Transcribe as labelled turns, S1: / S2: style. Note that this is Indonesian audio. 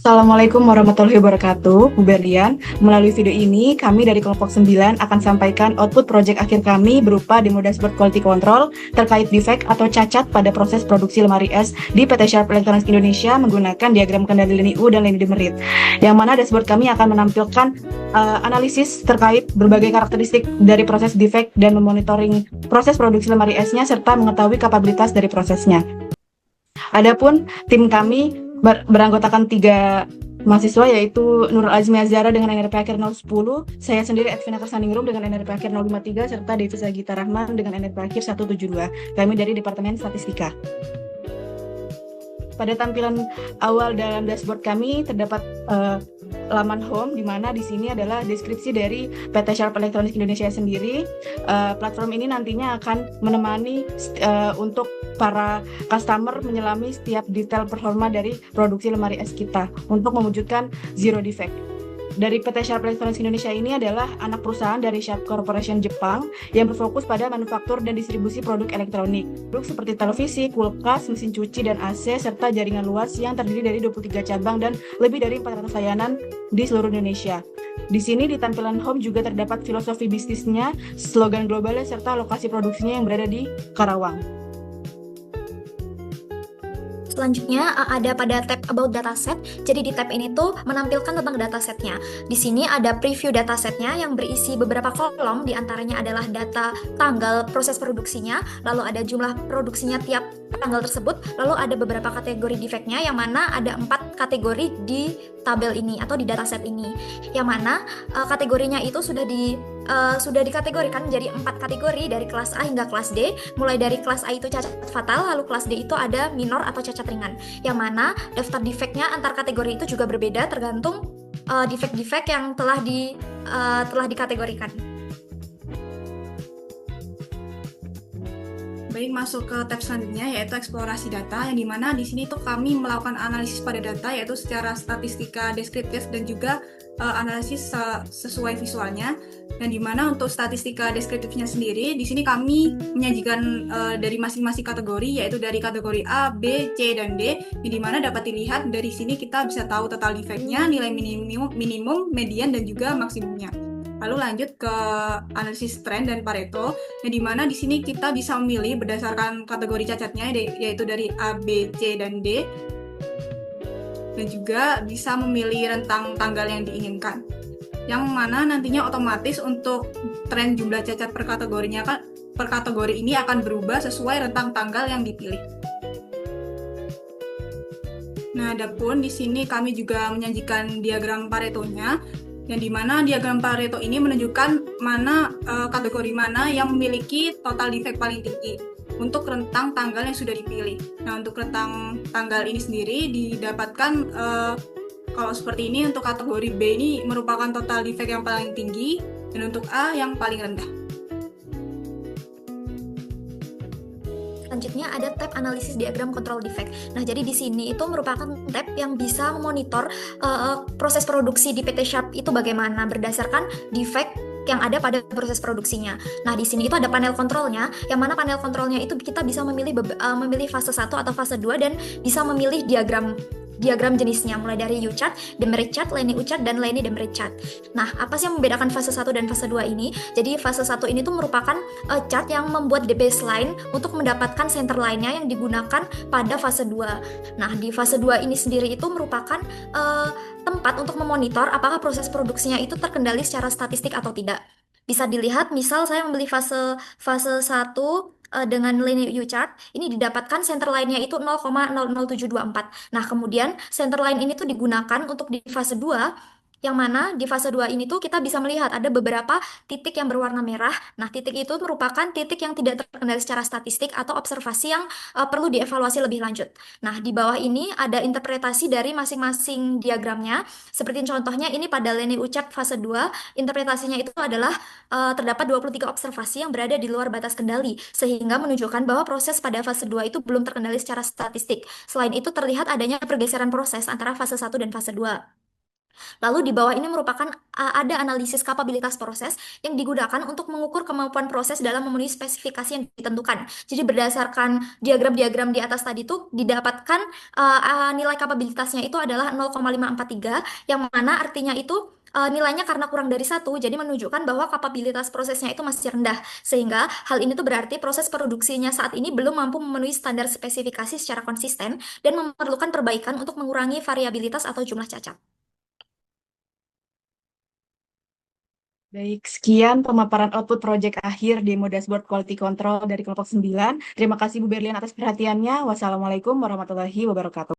S1: Assalamualaikum warahmatullahi wabarakatuh, Bu Berlian. Melalui video ini, kami dari kelompok 9 akan sampaikan output proyek akhir kami berupa demo dashboard quality control terkait defect atau cacat pada proses produksi lemari es di PT Sharp Electronics Indonesia menggunakan diagram kendali lini U dan lini demerit. Yang mana dashboard kami akan menampilkan analisis terkait berbagai karakteristik dari proses defect dan memonitoring proses produksi lemari esnya serta mengetahui kapabilitas dari prosesnya. Adapun tim kami beranggotakan 3 mahasiswa yaitu Nurul Azmi Azhara dengan NRP akhir 010, saya sendiri Edvina Kersaningrum dengan NRP akhir 053, serta Devi Sagita Rahman dengan NRP akhir 172. Kami dari Departemen Statistika. Pada tampilan awal dalam dashboard kami terdapat laman home, di mana di sini adalah deskripsi dari PT Sharp Electronics Indonesia sendiri. Platform ini nantinya akan menemani untuk para customer menyelami setiap detail performa dari produksi lemari es kita untuk mewujudkan zero defect. Dari PT Sharp Electronics Indonesia ini adalah anak perusahaan dari Sharp Corporation Jepang yang berfokus pada manufaktur dan distribusi produk elektronik. Produk seperti televisi, kulkas, mesin cuci, dan AC, serta jaringan luas yang terdiri dari 23 cabang dan lebih dari 400 layanan di seluruh Indonesia. Di sini di tampilan home juga terdapat filosofi bisnisnya, slogan globalnya, serta lokasi produksinya yang berada di Karawang.
S2: Selanjutnya ada pada tab About Dataset. Jadi di tab ini tuh menampilkan tentang datasetnya. Di sini ada preview datasetnya yang berisi beberapa kolom, diantaranya adalah data tanggal proses produksinya, lalu ada jumlah produksinya tiap tanggal tersebut, lalu ada beberapa kategori defectnya, yang mana ada 4 kategori di tabel ini atau di dataset ini, yang mana kategorinya itu sudah dikategorikan menjadi 4 kategori dari kelas A hingga kelas D. Mulai dari kelas A itu cacat fatal, lalu kelas D itu ada minor atau cacat ringan, yang mana daftar defectnya antar kategori itu juga berbeda tergantung defect-defect yang telah dikategorikan.
S3: Baik, masuk ke tab selanjutnya yaitu eksplorasi data, yang dimana di sini tuh kami melakukan analisis pada data yaitu secara statistika deskriptif dan juga analisis sesuai visualnya. Yang dimana untuk statistika deskriptifnya sendiri di sini kami menyajikan dari masing-masing kategori, yaitu dari kategori A, B, C, dan D. Yang dimana dapat dilihat dari sini kita bisa tahu total defect-nya, nilai minimum, median, dan juga maksimumnya. Lalu lanjut ke analisis tren dan Pareto, yang dimana di sini kita bisa memilih berdasarkan kategori cacatnya, yaitu dari A, B, C, dan D, dan juga bisa memilih rentang tanggal yang diinginkan, yang mana nantinya otomatis untuk tren jumlah cacat per kategori ini akan berubah sesuai rentang tanggal yang dipilih. Nah, adapun di sini kami juga menyajikan diagram Paretonya, yang dimana diagram Pareto ini menunjukkan mana kategori mana yang memiliki total defect paling tinggi untuk rentang tanggal yang sudah dipilih. Nah, untuk rentang tanggal ini sendiri didapatkan kalau seperti ini. Untuk kategori B ini merupakan total defect yang paling tinggi, dan untuk A yang paling rendah.
S2: Selanjutnya ada tab analisis diagram control defect. Nah, jadi di sini itu merupakan tab yang bisa memonitor proses produksi di PT Sharp itu bagaimana berdasarkan defect yang ada pada proses produksinya. Nah, di sini itu ada panel kontrolnya, yang mana panel kontrolnya itu kita bisa memilih fase 1 atau fase 2 dan bisa memilih diagram jenisnya, mulai dari U-chart, demerit chart, Leni U-chart, dan Leni demerit chart. Nah, apa sih yang membedakan fase 1 dan fase 2 ini? Jadi fase 1 ini tuh merupakan chart yang membuat the baseline untuk mendapatkan center line-nya yang digunakan pada fase 2. Nah, di fase 2 ini sendiri itu merupakan tempat untuk memonitor apakah proses produksinya itu terkendali secara statistik atau tidak. Bisa dilihat, misal saya membeli fase 1 dengan line U-chart, ini didapatkan center line-nya itu 0,00724. Nah, kemudian center line ini tuh digunakan untuk di fase 2, yang mana di fase 2 ini tuh kita bisa melihat ada beberapa titik yang berwarna merah. Nah, titik itu merupakan titik yang tidak terkendali secara statistik atau observasi yang perlu dievaluasi lebih lanjut. Nah, di bawah ini ada interpretasi dari masing-masing diagramnya. Seperti contohnya ini pada line U-chart fase 2, interpretasinya itu adalah terdapat 23 observasi yang berada di luar batas kendali, sehingga menunjukkan bahwa proses pada fase 2 itu belum terkendali secara statistik. Selain itu terlihat adanya pergeseran proses antara fase 1 dan fase 2. Lalu di bawah ini merupakan ada analisis kapabilitas proses yang digunakan untuk mengukur kemampuan proses dalam memenuhi spesifikasi yang ditentukan. Jadi berdasarkan diagram-diagram di atas tadi itu didapatkan nilai kapabilitasnya itu adalah 0,543, yang mana artinya itu nilainya karena kurang dari satu, jadi menunjukkan bahwa kapabilitas prosesnya itu masih rendah. Sehingga hal ini tuh berarti proses produksinya saat ini belum mampu memenuhi standar spesifikasi secara konsisten dan memerlukan perbaikan untuk mengurangi variabilitas atau jumlah cacat.
S1: Baik, sekian pemaparan output project akhir demo dashboard quality control dari kelompok 9. Terima kasih Bu Berlian atas perhatiannya. Wassalamualaikum warahmatullahi wabarakatuh.